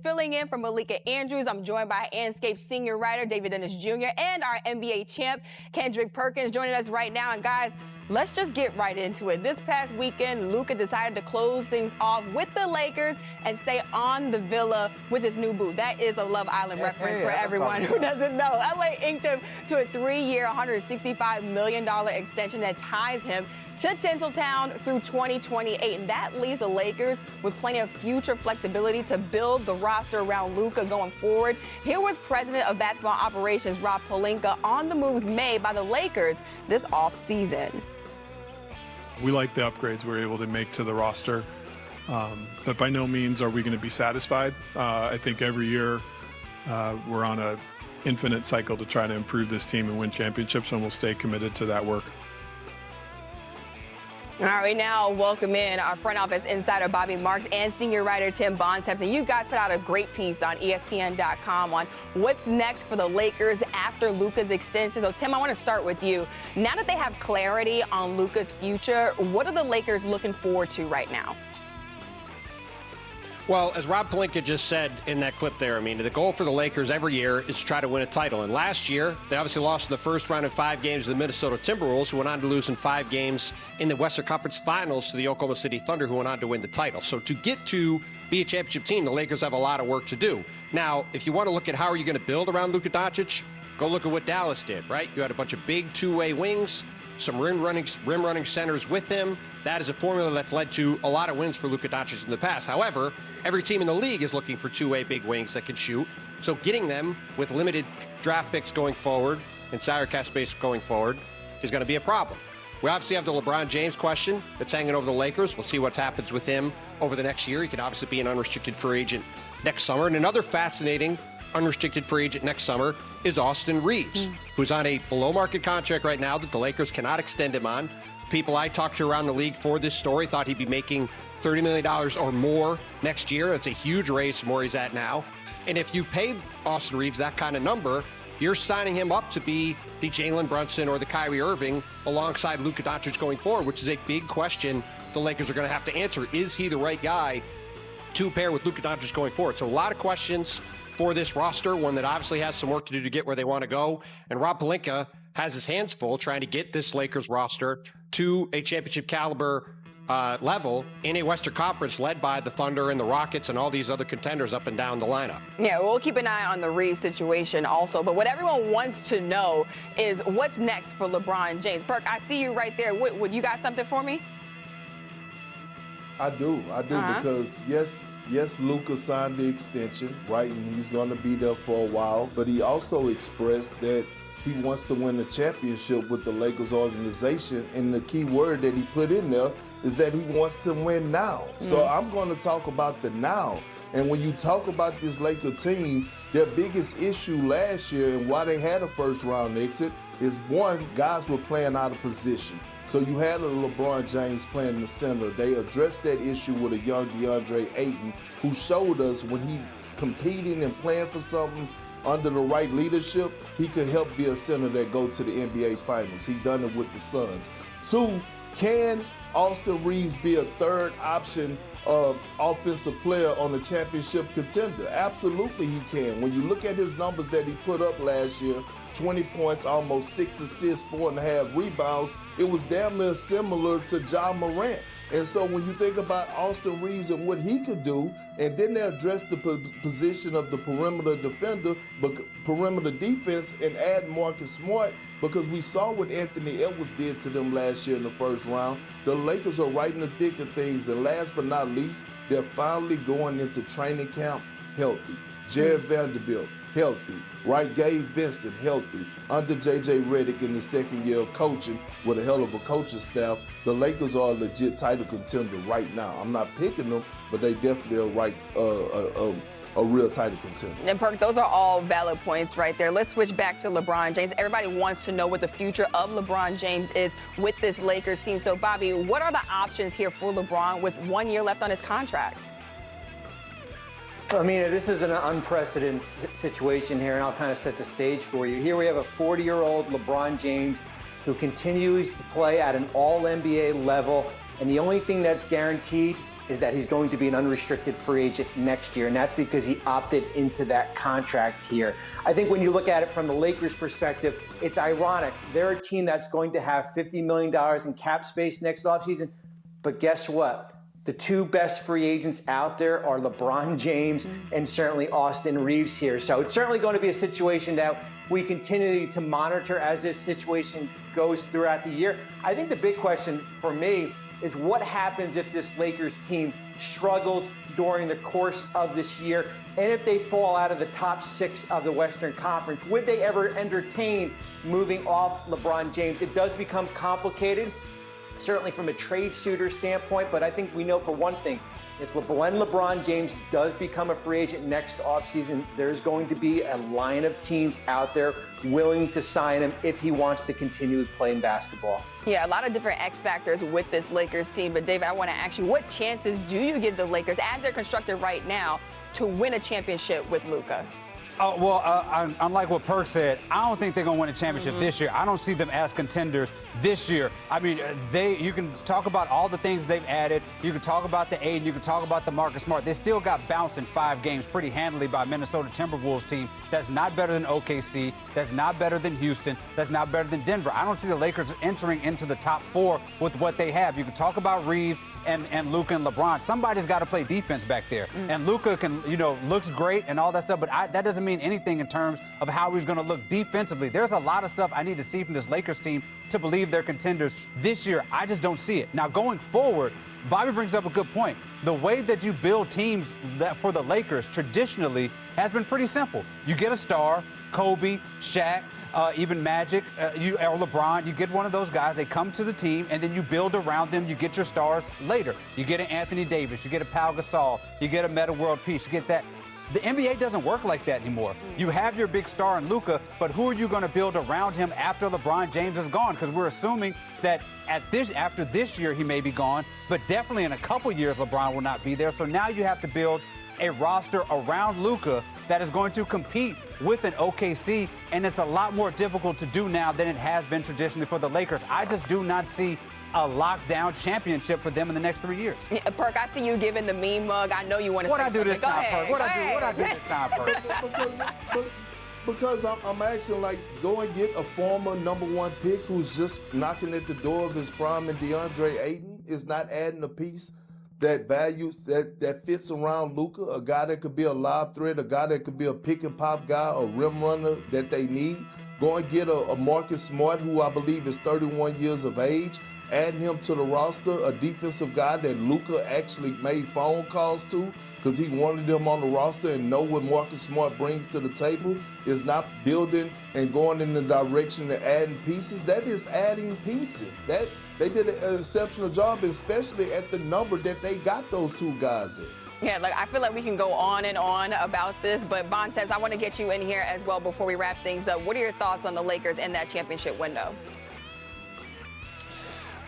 Filling in for Malika Andrews, I'm joined by Anscape senior writer David Dennis Jr. and our NBA champ Kendrick Perkins joining us right now. And guys, let's just get right into it. This past weekend, Luka decided to close things off with the Lakers and stay on the villa with his new boo. That is a Love Island reference for everyone who doesn't know. LA inked him to a 3-year, $165 million extension that ties him to Tinseltown through 2028. And that leaves the Lakers with plenty of future flexibility to build the roster around Luka going forward. Here was President of Basketball Operations Rob Pelinka on the moves made by the Lakers this offseason. We like the upgrades we're able to make to the roster, but by no means are we going to be satisfied. I think every year we're on an infinite cycle to try to improve this team and win championships, and we'll stay committed to that work. All right, now welcome in our front office insider Bobby Marks and senior writer Tim Bontemps. And you guys put out a great piece on ESPN.com on what's next for the Lakers after Luka's extension. So, Tim, I want to start with you. Now that they have clarity on Luka's future, what are the Lakers looking forward to right now? Well, as Rob Pelinka just said in that clip there, I mean, the goal for the Lakers every year is to try to win a title. And last year, they obviously lost in the first round in 5 games to the Minnesota Timberwolves, who went on to lose in 5 games in the Western Conference Finals to the Oklahoma City Thunder, who went on to win the title. So to get to be a championship team, the Lakers have a lot of work to do. Now, if you want to look at how are you going to build around Luka Doncic, go look at what Dallas did, right? You had a bunch of big two-way wings, some rim-running centers with him. That is a formula that's led to a lot of wins for Luka Doncic in the past. However, every team in the league is looking for two-way big wings that can shoot. So getting them with limited draft picks going forward and salary cap space going forward is going to be a problem. We obviously have the LeBron James question that's hanging over the Lakers. We'll see what happens with him over the next year. He could obviously be an unrestricted free agent next summer. And another fascinating unrestricted free agent next summer is Austin Reeves, who's on a below-market contract right now that the Lakers cannot extend him on. People I talked to around the league for this story thought he'd be making $30 million or more next year. That's a huge raise from where he's at now. And if you pay Austin Reeves that kind of number, you're signing him up to be the Jaylen Brunson or the Kyrie Irving alongside Luka Doncic going forward, which is a big question the Lakers are going to have to answer. Is he the right guy to pair with Luka Doncic going forward? So a lot of questions for this roster, one that obviously has some work to do to get where they want to go. And Rob Pelinka has his hands full trying to get this Lakers roster to a championship caliber level in a Western Conference led by the Thunder and the Rockets and all these other contenders up and down the lineup. Yeah, we'll keep an eye on the Reeves situation also. But what everyone wants to know is what's next for LeBron James. Perk, I see you right there. Would you got something for me? I do, because yes, Luka signed the extension, right, and he's going to be there for a while. But he also expressed that he wants to win the championship with the Lakers organization, and the key word that he put in there is that he wants to win now. So I'm going to talk about the now. And when you talk about this Laker team, their biggest issue last year and why they had a first-round exit is, one, guys were playing out of position. So you had a LeBron James playing in the center. They addressed that issue with a young DeAndre Ayton, who showed us when he's competing and playing for something under the right leadership, he could help be a center that go to the NBA Finals. He done it with the Suns. 2, can Austin Reeves be a third option offensive player on a championship contender? Absolutely he can. When you look at his numbers that he put up last year, 20 points, almost 6 assists, 4.5 rebounds, it was damn near similar to Ja Morant. And so when you think about Austin Reeves and what he could do, and then they address the position of the perimeter defender, but perimeter defense, and add Marcus Smart, because we saw what Anthony Edwards did to them last year in the first round. The Lakers are right in the thick of things. And last but not least, they're finally going into training camp healthy. Jared Vanderbilt, healthy. Right, Gabe Vincent, healthy. Under J.J. Redick in the second year of coaching with a hell of a coaching staff, the Lakers are a legit title contender right now. I'm not picking them, but they definitely are a real title contender. And Perk, those are all valid points right there. Let's switch back to LeBron James. Everybody wants to know what the future of LeBron James is with this Lakers team. So, Bobby, what are the options here for LeBron with 1 year left on his contract? I mean, this is an unprecedented situation here, and I'll kind of set the stage for you. Here we have a 40-year-old LeBron James who continues to play at an all-NBA level, and the only thing that's guaranteed is that he's going to be an unrestricted free agent next year, and that's because he opted into that contract here. I think when you look at it from the Lakers' perspective, it's ironic. They're a team that's going to have $50 million in cap space next offseason, but guess what? The two best free agents out there are LeBron James and certainly Austin Reeves here. So it's certainly going to be a situation that we continue to monitor as this situation goes throughout the year. I think the big question for me is what happens if this Lakers team struggles during the course of this year, and if they fall out of the top 6 of the Western Conference. Would they ever entertain moving off LeBron James? It does become complicated, certainly from a trade shooter standpoint, but I think we know for one thing, when LeBron James does become a free agent next offseason, there's going to be a line of teams out there willing to sign him if he wants to continue playing basketball. Yeah, a lot of different X factors with this Lakers team, but David, I want to ask you, what chances do you give the Lakers, as they're constructed right now, to win a championship with Luka? Unlike what Perk said, I don't think they're going to win a championship this year. I don't see them as contenders this year. I mean, you can talk about all the things they've added. You can talk about the Aiden. You can talk about the Marcus Smart. They still got bounced in 5 games pretty handily by Minnesota Timberwolves team that's not better than OKC, that's not better than Houston, that's not better than Denver. I don't see the Lakers entering into the top 4 with what they have. You can talk about Reeves and Luka and LeBron. Somebody's got to play defense back there. And Luka can, looks great and all that stuff, but that doesn't mean anything in terms of how he's going to look defensively. There's a lot of stuff I need to see from this Lakers team to believe they're contenders this year. I just don't see it. Now, going forward, Bobby brings up a good point. The way that you build teams for the Lakers traditionally has been pretty simple. You get a star, Kobe, Shaq, even Magic, or LeBron, you get one of those guys, they come to the team, and then you build around them, you get your stars later. You get an Anthony Davis, you get a Pau Gasol, you get a Metta World Peace, you get that. The NBA doesn't work like that anymore. You have your big star in Luka, but who are you going to build around him after LeBron James is gone? Because we're assuming that after this year he may be gone, but definitely in a couple years LeBron will not be there. So now you have to build a roster around Luka that is going to compete with an OKC, and it's a lot more difficult to do now than it has been traditionally for the Lakers. I just do not see a lockdown championship for them in the next 3 years. Yeah, Perk, I see you giving the meme mug. I know you want to say something. What I do this time, Perk? What I do this time, Perk? Because I'm asking, go and get a former #1 pick who's just knocking at the door of his prime, and DeAndre Ayton is not adding a piece that values that fits around Luka, a guy that could be a lob threat, a guy that could be a pick and pop guy, a rim runner that they need. Go and get a Marcus Smart, who I believe is 31 years of age, adding him to the roster, a defensive guy that Luka actually made phone calls to because he wanted him on the roster and know what Marcus Smart brings to the table, is not building and going in the direction of adding pieces. That is adding pieces. That they did an exceptional job, especially at the number that they got those 2 guys in. Yeah, I feel like we can go on and on about this, but Bontemps, I want to get you in here as well before we wrap things up. What are your thoughts on the Lakers in that championship window?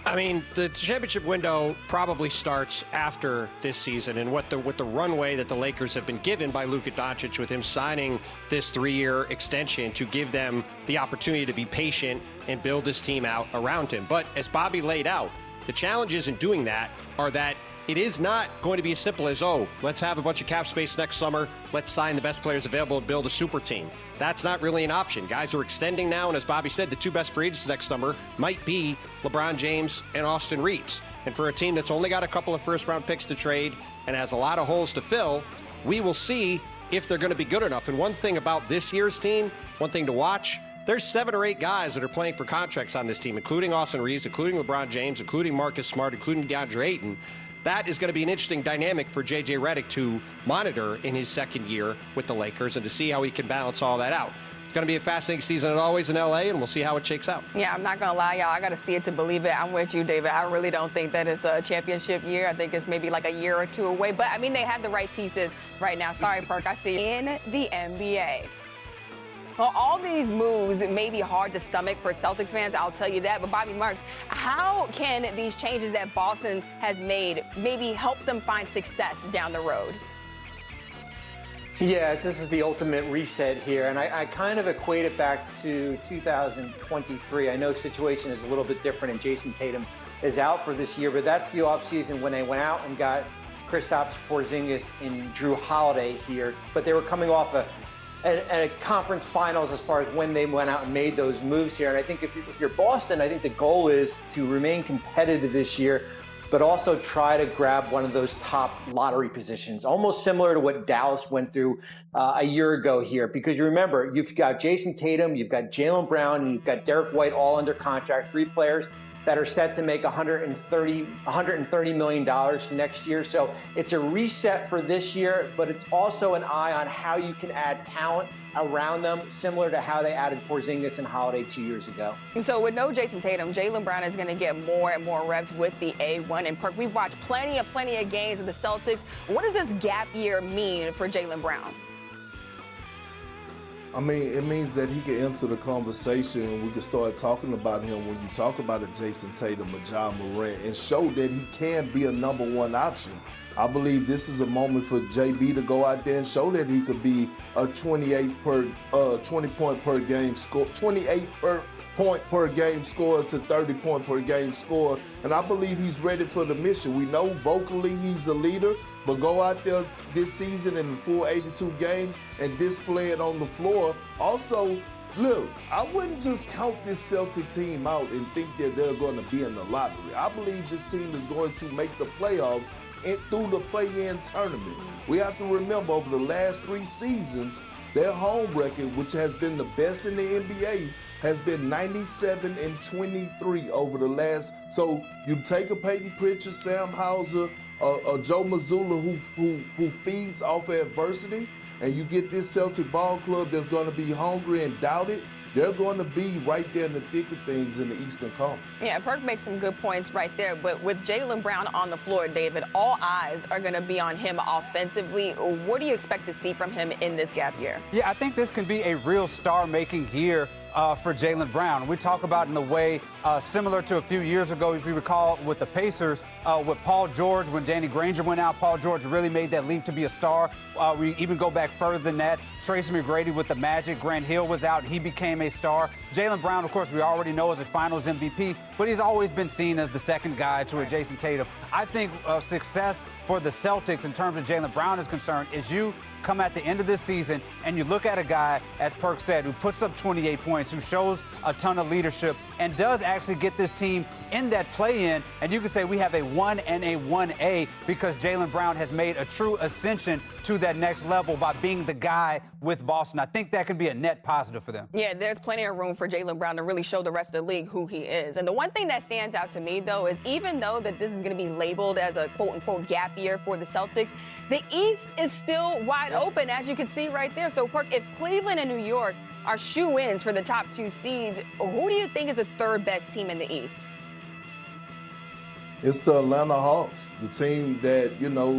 I mean, the championship window probably starts after this season, and with the runway that the Lakers have been given by Luka Doncic with him signing this 3-year extension to give them the opportunity to be patient and build this team out around him. But as Bobby laid out, the challenges in doing that are that it is not going to be as simple as, let's have a bunch of cap space next summer, let's sign the best players available and build a super team. That's not really an option. Guys are extending now, and as Bobby said, the 2 best free agents next summer might be LeBron James and Austin Reeves. And for a team that's only got a couple of first-round picks to trade and has a lot of holes to fill, we will see if they're going to be good enough. And one thing about this year's team, one thing to watch, there's 7 or 8 guys that are playing for contracts on this team, including Austin Reeves, including LeBron James, including Marcus Smart, including DeAndre Ayton. That is going to be an interesting dynamic for J.J. Redick to monitor in his second year with the Lakers and to see how he can balance all that out. It's going to be a fascinating season as always in L.A., and we'll see how it shakes out. Yeah, I'm not going to lie, y'all. I got to see it to believe it. I'm with you, David. I really don't think that it's a championship year. I think it's maybe like a year or 2 away. But, I mean, they have the right pieces right now. Sorry, Perk. I see you. In the NBA. Well, all these moves may be hard to stomach for Celtics fans, I'll tell you that. But Bobby Marks, how can these changes that Boston has made maybe help them find success down the road? Yeah, this is the ultimate reset here, and I kind of equate it back to 2023. I know the situation is a little bit different, and Jason Tatum is out for this year, but that's the offseason when they went out and got Kristaps Porzingis and Drew Holiday here, but they were coming off a conference finals as far as when they went out and made those moves here. And I think if you're Boston, I think the goal is to remain competitive this year, but also try to grab one of those top lottery positions, almost similar to what Dallas went through a year ago here. Because you remember, you've got Jason Tatum, you've got Jaylen Brown, and you've got Derek White all under contract, 3 players that are set to make $130 million next year. So it's a reset for this year, but it's also an eye on how you can add talent around them, similar to how they added Porzingis and Holiday 2 years ago. So with no Jason Tatum, Jaylen Brown is going to get more and more reps with the A1. And Perk, we've watched plenty of games of the Celtics. What does this gap year mean for Jaylen Brown? I mean, it means that he can enter the conversation and we can start talking about him when you talk about a Jason Tatum or John Morant and show that he can be a number 1 option. I believe this is a moment for JB to go out there and show that he could be a 20 point per game score, 28 point per game score to 30 point per game score. And I believe he's ready for the mission. We know vocally he's a leader, but go out there this season in the full 82 games and display it on the floor. Also, look, I wouldn't just count this Celtic team out and think that they're going to be in the lottery. I believe this team is going to make the playoffs and through the play-in tournament. We have to remember over the last 3 seasons, their home record, which has been the best in the NBA, has been 97-23 over the last. So you take a Peyton Pritchard, Sam Hauser, Joe Mazzulla who feeds off of adversity, and you get this Celtic ball club that's going to be hungry and doubted. They're going to be right there in the thick of things in the Eastern Conference. Yeah, Perk makes some good points right there. But with Jaylen Brown on the floor, David, all eyes are going to be on him offensively. What do you expect to see from him in this gap year? Yeah, I think this can be a real star-making year for Jaylen Brown. We talk about in a way similar to a few years ago, if you recall, with the Pacers, with Paul George, when Danny Granger went out, Paul George really made that leap to be a star. We even go back further than that. Tracy McGrady with the Magic, Grant Hill was out, he became a star. Jaylen Brown, of course, we already know is a Finals MVP, but he's always been seen as the second guy to a Jason Tatum. I think success for the Celtics in terms of Jaylen Brown is concerned is you come at the end of this season and you look at a guy, as Perk said, who puts up 28 points, who shows a ton of leadership, and does actually get this team in that play-in. And you can say we have a 1 and a 1A because Jaylen Brown has made a true ascension to that next level by being the guy with Boston. I think that can be a net positive for them. Yeah, there's plenty of room for Jaylen Brown to really show the rest of the league who he is. And the one thing that stands out to me, though, is even though that this is going to be labeled as a quote-unquote gap year for the Celtics, the East is still wide open, as you can see right there. So, Perk, if Cleveland and New York are shoe-ins for the top 2 seeds, who do you think is the 3rd best team in the East? It's the Atlanta Hawks, the team that,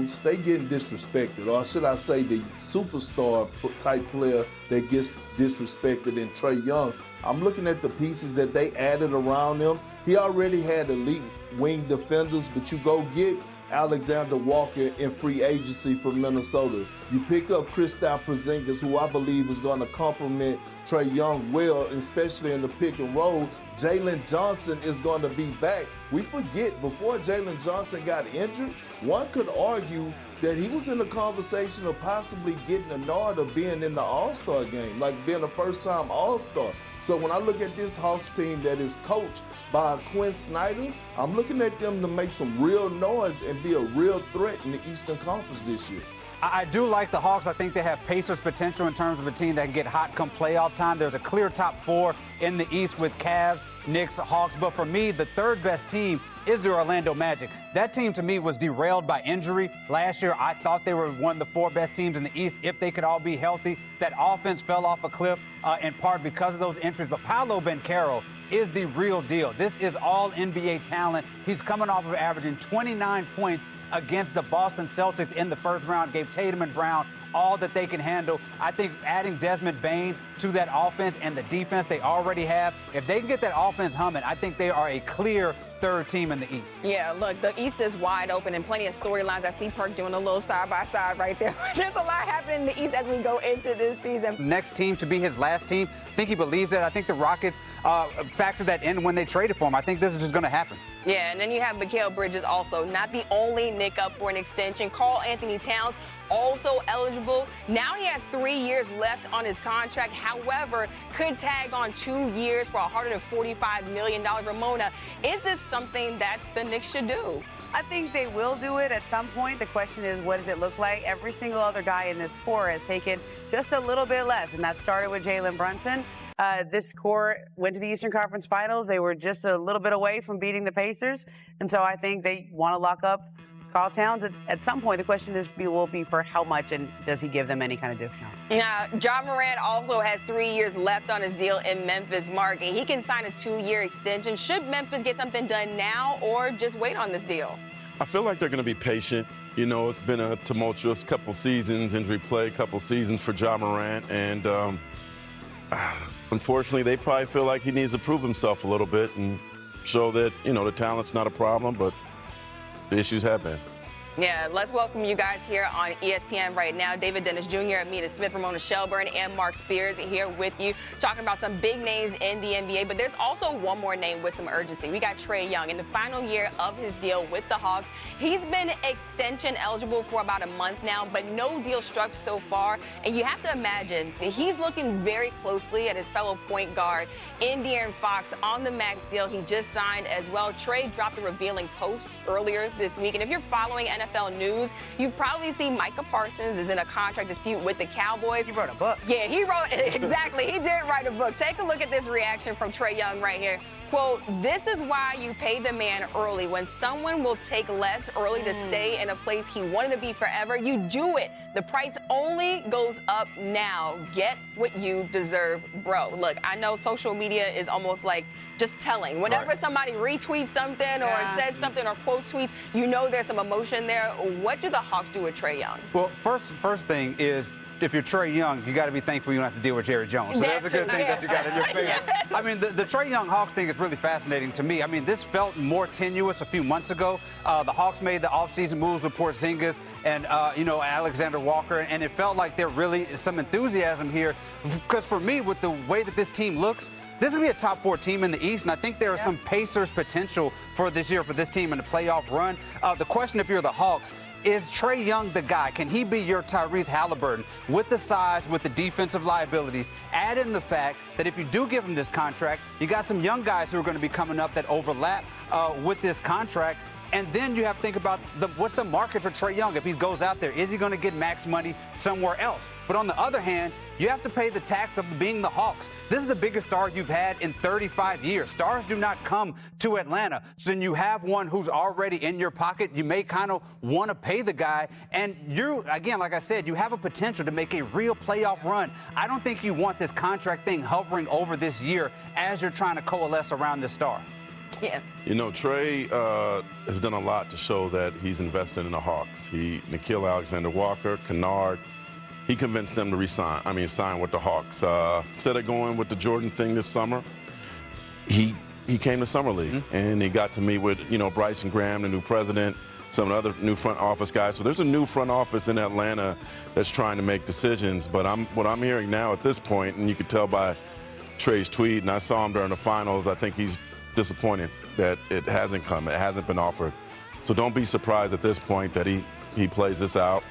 stay getting disrespected, or should I say the superstar type player that gets disrespected in Trey Young. I'm looking at the pieces that they added around him. He already had elite wing defenders, but you go get Alexander Walker in free agency from Minnesota. You pick up Kristaps Porzingis, who I believe is going to complement Trey Young well, especially in the pick and roll. Jalen Johnson is going to be back. We forget, before Jalen Johnson got injured, one could argue that he was in the conversation of possibly getting a nod of being in the All-Star game, like being a first-time All-Star. So when I look at this Hawks team that is coached by Quinn Snyder, I'm looking at them to make some real noise and be a real threat in the Eastern Conference this year. I do like the Hawks. I think they have Pacers potential in terms of a team that can get hot come playoff time. There's a clear top 4 in the East with Cavs, Knicks, Hawks. But for me, the 3rd best team is the Orlando Magic. That team, to me, was derailed by injury. Last year, I thought they were one of the 4 best teams in the East if they could all be healthy. That offense fell off a cliff in part because of those injuries. But Paolo Banchero is the real deal. This is all NBA talent. He's coming off of averaging 29 points against the Boston Celtics in the first round, gave Tatum and Brown all that they can handle. I think adding Desmond Bane to that offense and the defense they already have, if they can get that offense humming, I think they are a clear third team in the East. Yeah, look, the East is wide open and plenty of storylines. I see Perk doing a little side-by-side right there. There's a lot happening in the East as we go into this season. Next team to be his last team. I think he believes that. I think the Rockets factored that in when they traded for him. I think this is just going to happen. Yeah, and then you have Mikal Bridges also, not the only Nick up for an extension. Karl Anthony Towns also eligible. Now he has 3 years left on his contract. However, could tag on 2 years for $145 million. Ramona, is this something that the Knicks should do? I think they will do it at some point. The question is, what does it look like? Every single other guy in this core has taken just a little bit less, and that started with Jaylen Brunson. This core went to the Eastern Conference Finals. They were just a little bit away from beating the Pacers, and so I think they want to lock up Karl Towns at some point. The question will be for how much, and does he give them any kind of discount? Now, John Morant also has 3 years left on his deal in Memphis. Mark, he can sign a 2-year extension. Should Memphis get something done now or just wait on this deal? I feel like they're going to be patient. You know, it's been a tumultuous couple seasons, injury play, couple seasons for John Morant, and unfortunately, they probably feel like he needs to prove himself a little bit and show that, you know, the talent's not a problem, but the issues have been. Yeah, let's welcome you guys here on ESPN right now. David Dennis Jr., Amina Smith, Ramona Shelburne, and Mark Spears here with you, talking about some big names in the NBA. But there's also one more name with some urgency. We got Trey Young in the final year of his deal with the Hawks. He's been extension eligible for about a month now, but no deal struck so far. And you have to imagine he's looking very closely at his fellow point guard in De'Aaron Fox on the max deal he just signed as well. Trey dropped a revealing post earlier this week. And if you're following NFL news, you've probably seen Micah Parsons is in a contract dispute with the Cowboys. He wrote a book. Yeah, he wrote it. Exactly. He did write a book. Take a look at this reaction from Trey Young right here. Quote, "This is why you pay the man early. When someone will take less early to stay in a place he wanted to be forever, you do it. The price only goes up now. Get what you deserve, bro." Look, I know social media is almost like just telling. Whenever somebody retweets something or says something or quote tweets, you know there's some emotion there. What do the Hawks do with Trey Young? Well, first thing is, if you're Trey Young, you got to be thankful you don't have to deal with Jerry Jones. So that's a good thing that you got in your favor. Yes. I mean, the Trey Young Hawks thing is really fascinating to me. I mean, this felt more tenuous a few months ago. The Hawks made the offseason moves with Porzingis and, Alexander Walker, and it felt like there really is some enthusiasm here. Because for me, with the way that this team looks, this is going to be a top 4 team in the East, and I think there is some Pacers potential for this year for this team in the playoff run. The question, if you're the Hawks, is Trey Young the guy? Can he be your Tyrese Halliburton with the size, with the defensive liabilities? Add in the fact that if you do give him this contract, you got some young guys who are going to be coming up that overlap with this contract. And then you have to think about what's the market for Trey Young if he goes out there? Is he going to get max money somewhere else? But on the other hand, you have to pay the tax of being the Hawks. This is the biggest star you've had in 35 years. Stars do not come to Atlanta. So then you have one who's already in your pocket. You may kind of want to pay the guy. And again, like I said, you have a potential to make a real playoff run. I don't think you want this contract thing hovering over this year as you're trying to coalesce around this star. Yeah. You know, Trey has done a lot to show that he's invested in the Hawks. Nickeil Alexander-Walker, Kennard, he convinced them to sign with the Hawks. Instead of going with the Jordan thing this summer, he came to Summer League and he got to meet with, Bryson Graham, the new president, some other new front office guys. So there's a new front office in Atlanta that's trying to make decisions. But what I'm hearing now at this point, and you could tell by Trey's tweet, and I saw him during the finals, I think he's disappointed that it hasn't come. It hasn't been offered. So don't be surprised at this point that he plays this out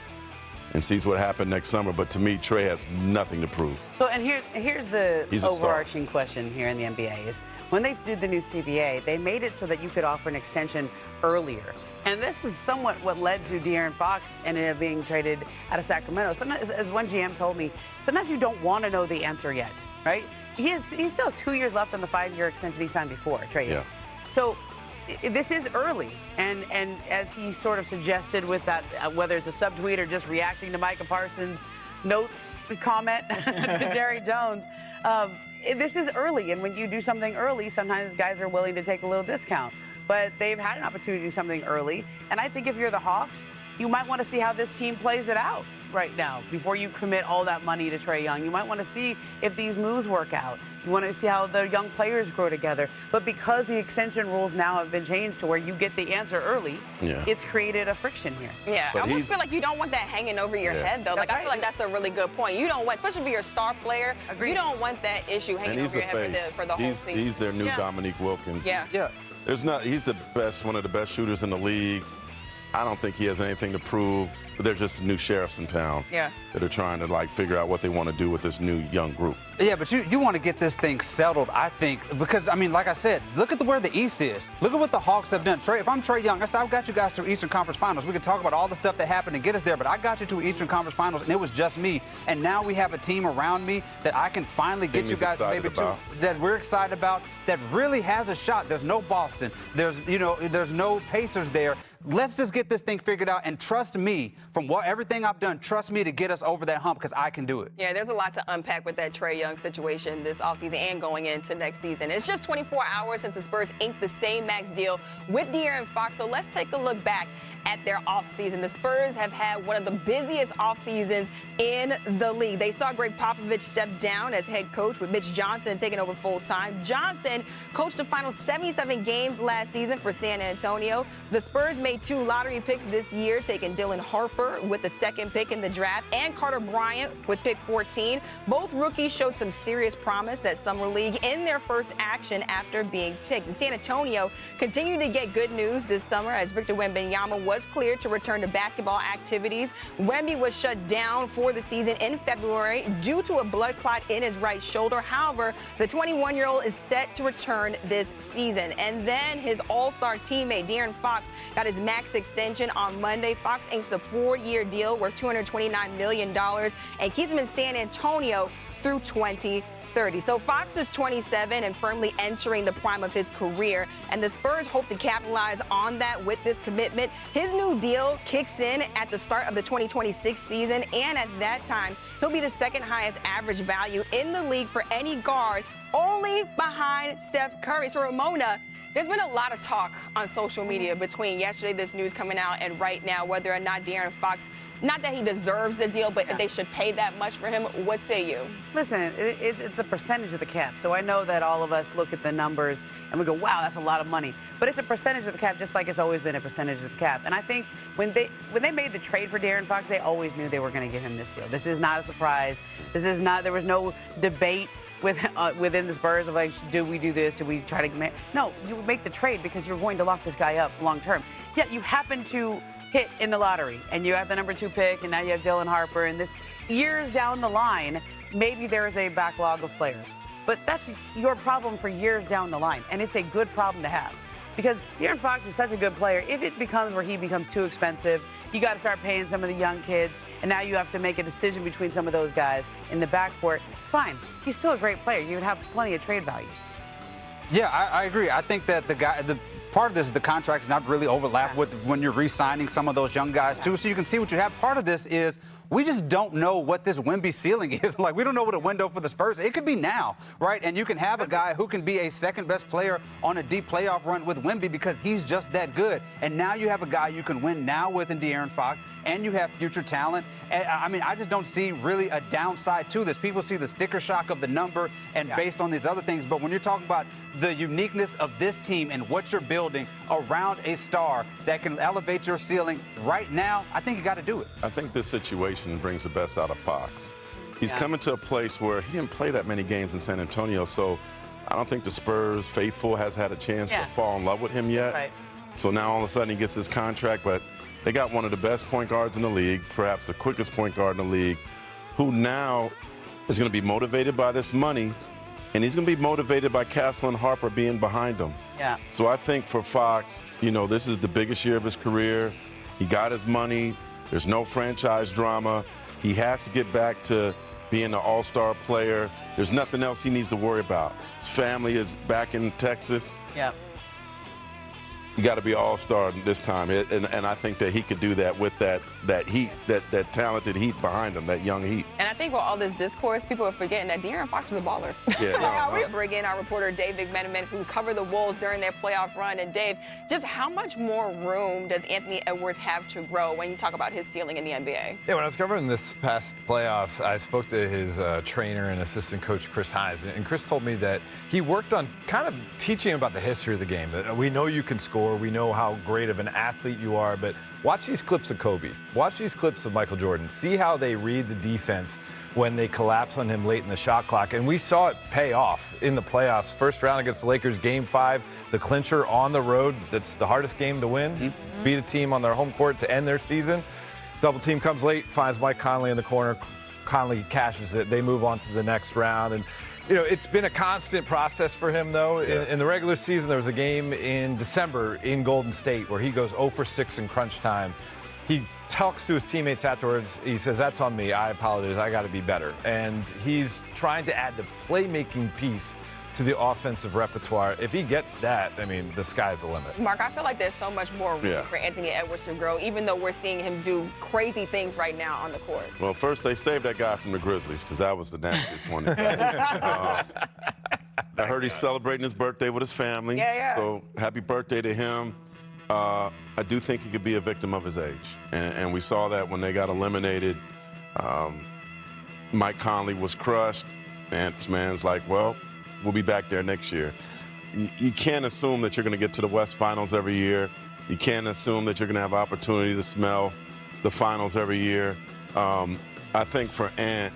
and sees what happened next summer. But to me, Trey has nothing to prove. So, and here's the overarching question here in the NBA is when they did the new CBA, they made it so that you could offer an extension earlier. And this is somewhat what led to De'Aaron Fox ended up being traded out of Sacramento. Sometimes, as one GM told me, sometimes you don't want to know the answer yet, right? He still has 2 years left on the 5-year extension he signed before, Trey. Yeah. So this is early, and as he sort of suggested with that, whether it's a subtweet or just reacting to Micah Parsons' notes comment to Jerry Jones, this is early, and when you do something early, sometimes guys are willing to take a little discount. But they've had an opportunity to do something early, and I think if you're the Hawks, you might want to see how this team plays it out. right now before you commit all that money to Trey Young. You might want to see if these moves work out. You want to see how the young players grow together. But because the extension rules now have been changed to where you get the answer early, it's created a friction here. Yeah, I almost feel like you don't want that hanging over your head, though. That's I feel like that's a really good point. You don't want, especially if you're a star player, you don't want that issue hanging over your head for the whole season. He's their new Dominique Wilkins. Yeah. He's the best, one of the best shooters in the league. I don't think he has anything to prove. But they're just new sheriffs in town that are trying to figure out what they want to do with this new young group. Yeah, but you want to get this thing settled, I think, because, I mean, like I said, look at where the East is. Look at what the Hawks have done. If I'm Trey Young, I said, I've got you guys to Eastern Conference Finals. We can talk about all the stuff that happened and get us there, but I got you to Eastern Conference Finals, and it was just me. And now we have a team around me that I can finally get you guys maybe to, that we're excited about, that really has a shot. There's no Boston. There's no Pacers there. Let's just get this thing figured out and trust me from everything I've done. Trust me to get us over that hump because I can do it. Yeah, there's a lot to unpack with that Trey Young situation this offseason and going into next season. It's just 24 hours since the Spurs inked the same max deal with De'Aaron Fox. So let's take a look back at their offseason. The Spurs have had one of the busiest offseasons in the league. They saw Greg Popovich step down as head coach with Mitch Johnson taking over full-time. Johnson coached the final 77 games last season for San Antonio. The Spurs made 2 lottery picks this year, taking Dylan Harper with the 2nd pick in the draft and Carter Bryant with pick 14. Both rookies showed some serious promise at Summer League in their first action after being picked. And San Antonio continued to get good news this summer as Victor Wembanyama was cleared to return to basketball activities. Wemby was shut down for the season in February due to a blood clot in his right shoulder. However, the 21-year-old is set to return this season. And then his all-star teammate, De'Aaron Fox, got his max extension on Monday. Fox inked a 4-year deal worth $229 million and keeps him in San Antonio through 2030. So Fox is 27 and firmly entering the prime of his career, and the Spurs hope to capitalize on that with this commitment. His new deal kicks in at the start of the 2026 season, and at that time, he'll be the 2nd highest average value in the league for any guard, only behind Steph Curry. So Ramona, there's been a lot of talk on social media between yesterday, this news coming out, and right now, whether or not De'Aaron Fox, not that he deserves the deal, but they should pay that much for him. What say you? Listen, it's a percentage of the cap. So I know that all of us look at the numbers and we go, wow, that's a lot of money. But it's a percentage of the cap, just like it's always been a percentage of the cap. And I think when they made the trade for De'Aaron Fox, they always knew they were going to give him this deal. This is not a surprise. There was no debate within the Spurs of do we do this? Do we try to make? No, you make the trade because you're going to lock this guy up long term. Yet you happen to hit in the lottery and you have the number 2 pick and now you have Dylan Harper, and this years down the line, maybe there's a backlog of players. But that's your problem for years down the line, and it's a good problem to have. Because De'Aaron Fox is such a good player. If it becomes where he becomes too expensive, you got to start paying some of the young kids, and now you have to make a decision between some of those guys in the backcourt. Fine, he's still a great player. You would have plenty of trade value. Yeah, I agree. I think that the part of this is the contracts not really overlap with when you're re-signing some of those young guys too. So you can see what you have. Part of this is we just don't know what this Wemby ceiling is. We don't know what a window for the Spurs. It could be now, right? And you can have a guy who can be a 2nd best player on a deep playoff run with Wemby because he's just that good. And now you have a guy you can win now with in De'Aaron Fox, and you have future talent. And I mean, I just don't see really a downside to this. People see the sticker shock of the number and based on these other things. But when you're talking about the uniqueness of this team and what you're building around a star that can elevate your ceiling right now, I think you got to do it. I think this situation brings the best out of Fox. He's coming to a place where he didn't play that many games in San Antonio, so I don't think the Spurs faithful has had a chance to fall in love with him yet. Right. So now all of a sudden he gets his contract, but they got one of the best point guards in the league, perhaps the quickest point guard in the league, who now is going to be motivated by this money, and he's going to be motivated by Castle and Harper being behind him. Yeah. So I think for Fox, this is the biggest year of his career. He got his money. There's no franchise drama. He has to get back to being an all-star player. There's nothing else he needs to worry about. His family is back in Texas. Yeah. you got to be all-star this time, and I think that he could do that with that heat, that talented heat behind him, that young heat. And I think with all this discourse, people are forgetting that De'Aaron Fox is a baller. Yeah, We bring in our reporter Dave McMenamin, who covered the Wolves during their playoff run. And Dave, just how much more room does Anthony Edwards have to grow when you talk about his ceiling in the NBA? Yeah, when I was covering this past playoffs, I spoke to his trainer and assistant coach, Chris Hines, and Chris told me that he worked on kind of teaching about the history of the game. That we know you can score. We know how great of an athlete you are, but watch these clips of Kobe. Watch these clips of Michael Jordan. See how they read the defense when they collapse on him late in the shot clock. And we saw it pay off in the playoffs. First round against the Lakers, Game 5, the clincher on the road. That's the hardest game to win. Beat a team on their home court to end their season. Double team comes late, finds Mike Conley in the corner. Conley cashes it. They move on to the next round. And you know, it's been a constant process for him, though. Yeah. In the regular season, there was a game in December in Golden State where he goes 0 for 6 in crunch time. He talks to his teammates afterwards. He says, "That's on me. I apologize. I got to be better." And he's trying to add the playmaking piece to the offensive repertoire. If he gets that, I mean, the sky's the limit. Mark, I feel like there's so much more room for Anthony Edwards to grow, even though we're seeing him do crazy things right now on the court. Well, first they saved that guy from the Grizzlies because that was the nastiest one. I heard he's celebrating his birthday with his family. Yeah. So happy birthday to him. I do think he could be a victim of his age. And we saw that when they got eliminated. Mike Conley was crushed. And man's like, well, we'll be back there next year. You can't assume that you're going to get to the West Finals every year. You can't assume that you're going to have opportunity to smell the finals every year. I think for Ant,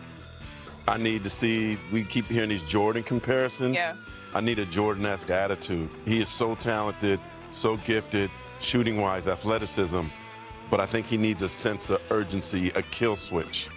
I need to see, we keep hearing these Jordan comparisons. Yeah. I need a Jordan-esque attitude. He is so talented, so gifted, shooting-wise, athleticism, but I think he needs a sense of urgency, a kill switch.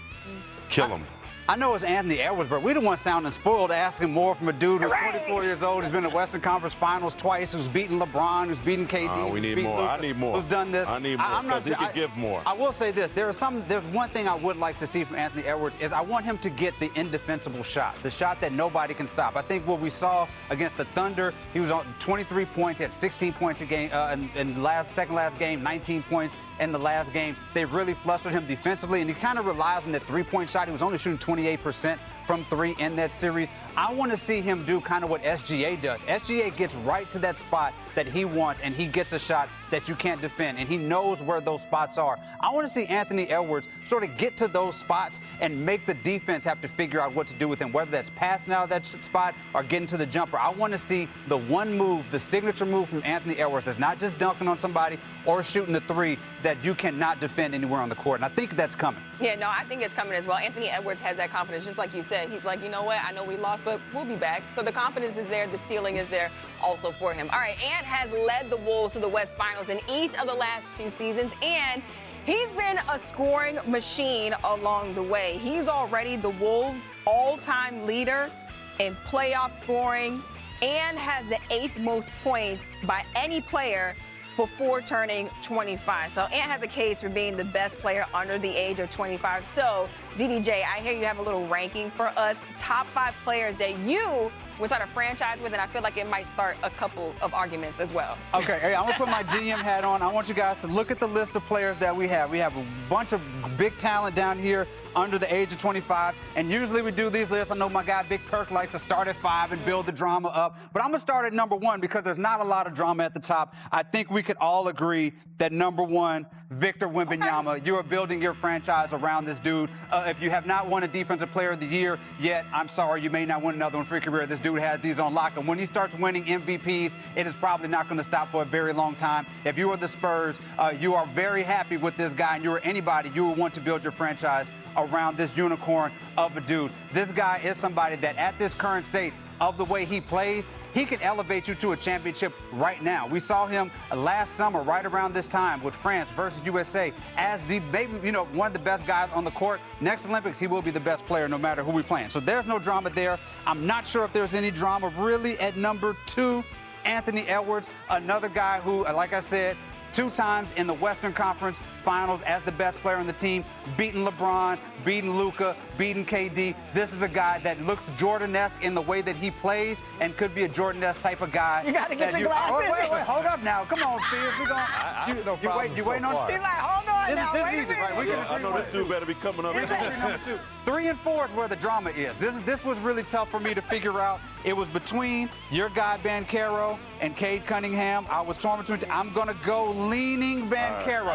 Kill him. I know it's Anthony Edwards, but we don't want sounding spoiled asking more from a dude who's 24 years old, who's been in the Western Conference Finals twice, who's beaten LeBron, who's beaten KD. We need more. Luka, I need more. Who's done this. I need more because he could give more. I will say this. There's one thing I would like to see from Anthony Edwards is I want him to get the indefensible shot, the shot that nobody can stop. I think what we saw against the Thunder, he was on 23 points, he had 16 points a game in second last game, 19 points in the last game. They really flustered him defensively, and he kind of relies on that three-point shot. He was only shooting 28% from 3 in that series. I want to see him do kind of what SGA does. SGA gets right to that spot that he wants, and he gets a shot that you can't defend, and he knows where those spots are. I want to see Anthony Edwards sort of get to those spots and make the defense have to figure out what to do with him, whether that's passing out of that spot or getting to the jumper. I want to see the one move, the signature move from Anthony Edwards that's not just dunking on somebody or shooting the 3 that you cannot defend anywhere on the court, and I think that's coming. Yeah, no, I think it's coming as well. Anthony Edwards has that confidence, just like you said. He's like, you know what, I know we lost, but we'll be back. So the confidence is there, the ceiling is there also for him. All right, Ant has led the Wolves to the West Finals in each of the last 2 seasons, and he's been a scoring machine along the way. He's already the Wolves' all-time leader in playoff scoring and has the 8th most points by any player before turning 25. So Ant has a case for being the best player under the age of 25. So, DDJ, I hear you have a little ranking for us. Top 5 players that you would start a franchise with, and I feel like it might start a couple of arguments as well. Okay, hey, I'm going to put my GM hat on. I want you guys to look at the list of players that we have. We have a bunch of big talent down here under the age of 25, and usually we do these lists. I know my guy Big Perk likes to start at 5 and build the drama up, but I'm going to start at number 1 because there's not a lot of drama at the top. I think we could all agree that number 1, Victor Wembanyama, you are building your franchise around this dude. If you have not won a Defensive Player of the Year yet, I'm sorry, you may not win another one for your career. This dude has these on lock, and when he starts winning MVPs, it is probably not going to stop for a very long time. If you are the Spurs, you are very happy with this guy, and you are anybody, you will want to build your franchise around this unicorn of a dude. This guy is somebody that at this current state of the way he plays, he can elevate you to a championship right now. We saw him last summer, right around this time, with France versus USA, as the maybe one of the best guys on the court. Next Olympics, he will be the best player no matter who we playing. So there's no drama there. I'm not sure if there's any drama really at number 2. Anthony Edwards, another guy who, like I said, 2 times in the Western Conference Finals as the best player on the team, beating LeBron, beating Luka, beating KD. This is a guy that looks Jordan-esque in the way that he plays and could be a Jordan-esque type of guy. You got to get your glasses. Wait, hold up now. Come on, Spears. You waiting on? He's like, hold on now. This Wait is a easy, right? We minute. can I know this dude better be coming up. number 2. 3 and 4 is where the drama is. This was really tough for me to figure out. It was between your guy Banchero and Cade Cunningham. I was torn between. I'm gonna go leaning Banchero.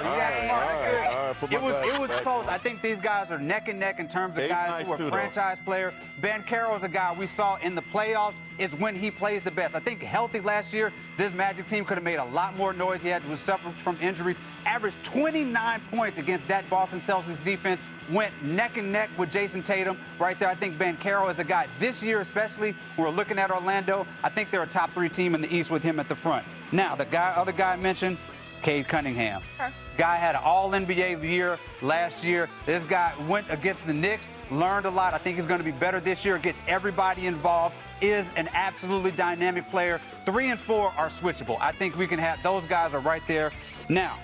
It was close. I think these guys are neck and neck in terms of Cade's guys nice who are too, though. franchise player. Banchero is a guy we saw in the playoffs. It's when he plays the best. I think healthy last year, this Magic team could have made a lot more noise. He was suffering from injuries. Averaged 29 points against that Boston Celtics defense. Went neck and neck with Jason Tatum right there. I think Banchero is a guy this year, especially when we're looking at Orlando. I think they're a top 3 team in the East with him at the front. Now, the other guy I mentioned, Cade Cunningham. Okay. Guy had an all-NBA year last year. This guy went against the Knicks, learned a lot. I think he's going to be better this year, gets everybody involved, is an absolutely dynamic player. 3 and 4 are switchable. I think we can have those guys are right there. Now,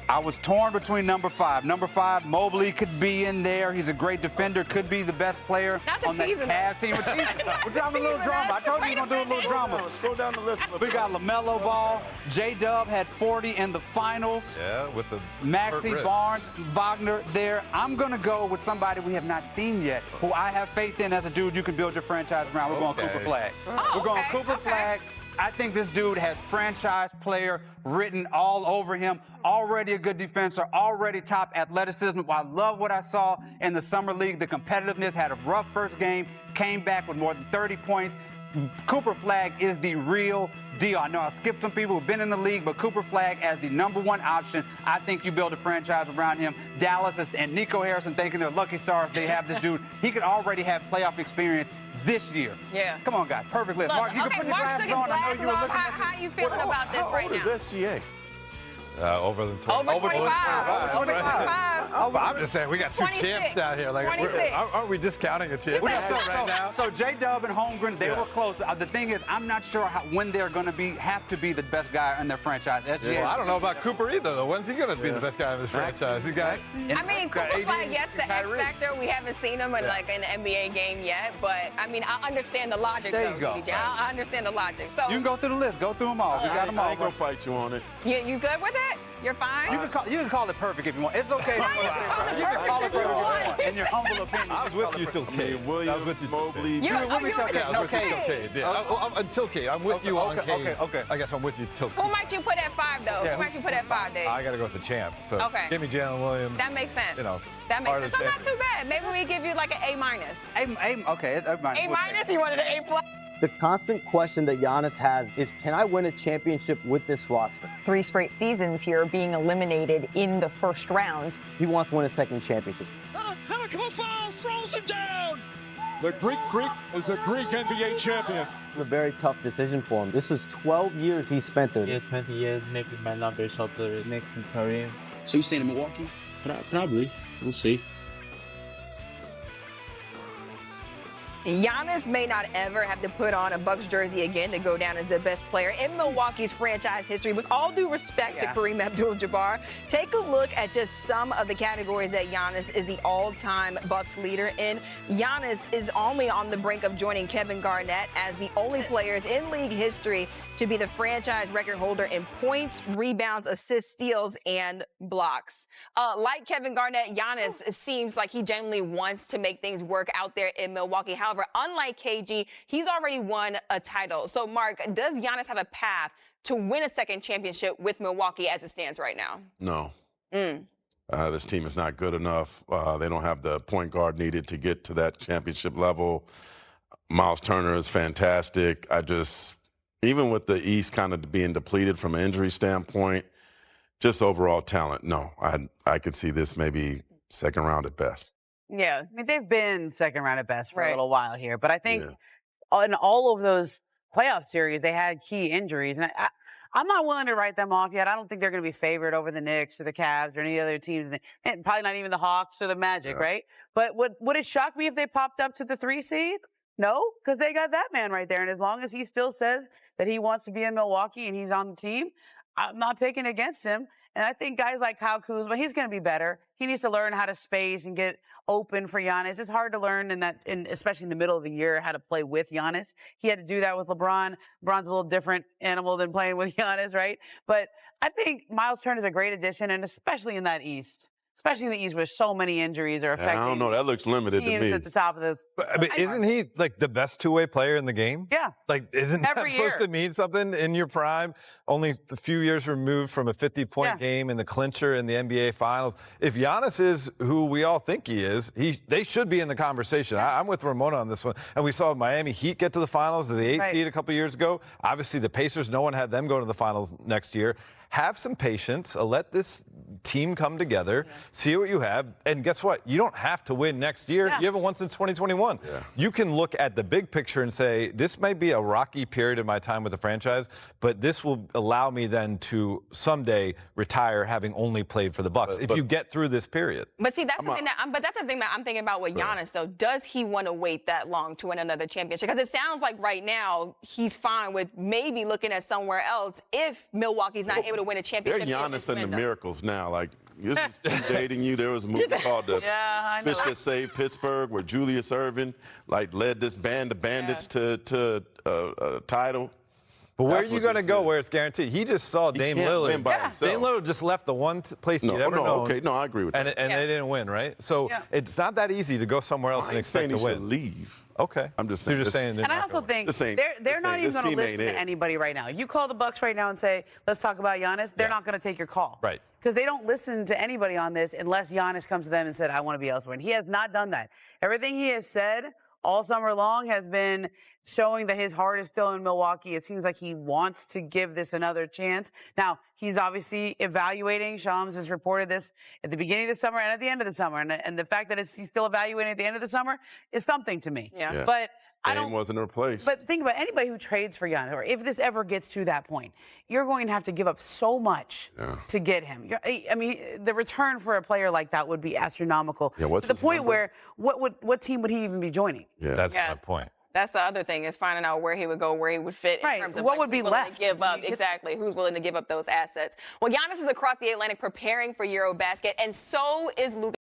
I was torn between number 5. Number 5, Mobley could be in there. He's a great defender, could be the best player Not on that teasing Cavs us. team. We're dropping a little drama. I told you we're going to do a little drama. Scroll down the list. We got LaMelo Ball. J-Dub had 40 in the finals. Yeah, with the Maxey, hurt wrist. Barnes, Wagner there. I'm going to go with somebody we have not seen yet, who I have faith in as a dude you can build your franchise around. We're going Cooper Flag. We're going Cooper Flag. I think this dude has franchise player written all over him. Already a good defender, already top athleticism. I love what I saw in the Summer League. The competitiveness, had a rough first game, came back with more than 30 points. Cooper Flag is the real deal. I know I skipped some people who've been in the league, but Cooper Flag as the number 1 option. I think you build a franchise around him. Dallas and Nico Harrison thinking they're lucky stars. They have this dude. He could already have playoff experience this year. Yeah. Come on, guys. Perfect list. Look, Mark, you can put your Mark took glasses his on. I know glasses you were off. looking at How you feeling about this How right old is now? SGA? Over 25. Over 25. Over 25. But I'm just saying, we got 2 26. champs down here. Like, 26. aren't we discounting a champ? We got some right now. So J-Dub and Holmgren, they were close. The thing is, I'm not sure when they're going to have to be the best guy in their franchise. SGA. Well, I don't know about Cooper either, though. When's he going to be the best guy in his franchise? He got. I mean, Cooper Flag, yes, the X Kyrie. factor. We haven't seen him in like an NBA game yet, but I mean, I understand the logic. There though, you go. DJ. I understand the logic. So You can go through the list. Go through them all. We got them I all. ain't gonna fight you on it. you good with it? You're fine. You can call it perfect if you want. It's okay. Why you call it You can perfect call it if you perfect want? in your humble opinion. I was with you till Cade. Williams, I was with you till Mobley. Cade. You- You were with me till you Cade. were No, with me Cade. till Cade, yeah. Until Cade. I'm with you on Cade. okay. I guess I'm with you till Who Cade. might you put at 5 though? Yeah, Who might you put at 5, Dave? I got to go with the champ. So Okay. give me Jaylen Williams. That makes sense. You know, that makes part sense. of So the not too bad. Maybe we give you like an A minus. Okay. A minus? You wanted an A plus? The constant question that Giannis has is, can I win a championship with this roster? 3 straight seasons here being eliminated in the first round. He wants to win a second championship. Throws him down. The Greek Freak is a Greek NBA champion. It's a very tough decision for him. This is 12 years he spent there. Yeah, 20 years, maybe might not be short the next career. So you staying in Milwaukee? Probably. We'll see. Giannis may not ever have to put on a Bucks jersey again to go down as the best player in Milwaukee's franchise history. With all due respect to Kareem Abdul-Jabbar, take a look at just some of the categories that Giannis is the all-time Bucks leader in. Giannis is only on the brink of joining Kevin Garnett as the only players in league history to be the franchise record holder in points, rebounds, assists, steals, and blocks. Like Kevin Garnett, Giannis seems like he genuinely wants to make things work out there in Milwaukee. However, unlike KG, he's already won a title. So, Mark, does Giannis have a path to win a second championship with Milwaukee as it stands right now? No. This team is not good enough. They don't have the point guard needed to get to that championship level. Miles Turner is fantastic. Even with the East kind of being depleted from an injury standpoint, just overall talent, no. I could see this maybe second round at best. Yeah. I mean, they've been second round at best for a little while here. But I think in all of those playoff series, they had key injuries. And I'm not willing to write them off yet. I don't think they're going to be favored over the Knicks or the Cavs or any other teams. And probably not even the Hawks or the Magic, right? But would it shock me if they popped up to the 3 seed? No, because they got that man right there. And as long as he still says that he wants to be in Milwaukee and he's on the team, I'm not picking against him. And I think guys like Kyle Kuzma, he's going to be better. He needs to learn how to space and get open for Giannis. It's hard to learn especially in the middle of the year, how to play with Giannis. He had to do that with LeBron. LeBron's a little different animal than playing with Giannis, right? But I think Miles Turner is a great addition, and especially in that East. Especially in the East where so many injuries are affecting. I don't know. That looks limited to teams me. at the top of the. I mean, isn't he like the best two-way player in the game? Yeah. Like, isn't that Every supposed year. to mean something in your prime? Only a few years removed from a 50-point game in the clincher in the NBA Finals. If Giannis is who we all think he is, they should be in the conversation. I'm with Ramona on this one. And we saw Miami Heat get to the Finals, the 8th seed a couple years ago. Obviously, the Pacers, no one had them go to the Finals next year. Have some patience. Let this team come together, see what you have, and guess what? You don't have to win next year. You haven't won since 2021. You can look at the big picture and say, this might be a rocky period of my time with the franchise, but this will allow me then to someday retire having only played for the Bucks if you get through this period. But see, that's the thing that I'm thinking about with Giannis, though. Does he want to wait that long to win another championship? Because it sounds like right now he's fine with maybe looking at somewhere else if Milwaukee's not able to win a championship. They're Giannis and the Miracles now. Like, this is dating you. There was a movie called The Fish That Saved Pittsburgh where Julius Erving led this band of bandits to a title. But where are you going to go where it's guaranteed? He just saw Dame Lillard. Win by himself. Dame Lillard just left the one place he'd ever known. Okay, no, I agree with that. And they didn't win, right? So it's not that easy to go somewhere else and expect to win. Leave. Okay. I'm just saying. You're just saying. And I also think they're not even going to listen to anybody right now. You call the Bucks right now and say, let's talk about Giannis, they're not going to take your call. Right. Because they don't listen to anybody on this unless Giannis comes to them and said, I want to be elsewhere. And he has not done that. Everything he has said all summer long has been showing that his heart is still in Milwaukee. It seems like he wants to give this another chance. Now, he's obviously evaluating. Shams has reported this at the beginning of the summer and at the end of the summer. And the fact that he's still evaluating at the end of the summer is something to me. Yeah. But Dame wasn't replaced. But think about anybody who trades for Giannis, or if this ever gets to that point, you're going to have to give up so much to get him. I mean, the return for a player like that would be astronomical. Yeah, what's to the point number? where what team would he even be joining? Yeah, that's my point. That's the other thing, is finding out where he would go, where he would fit in terms of what would be who's willing left to give up. Exactly, who's willing to give up those assets. Well, Giannis is across the Atlantic preparing for Eurobasket, and so is Luka.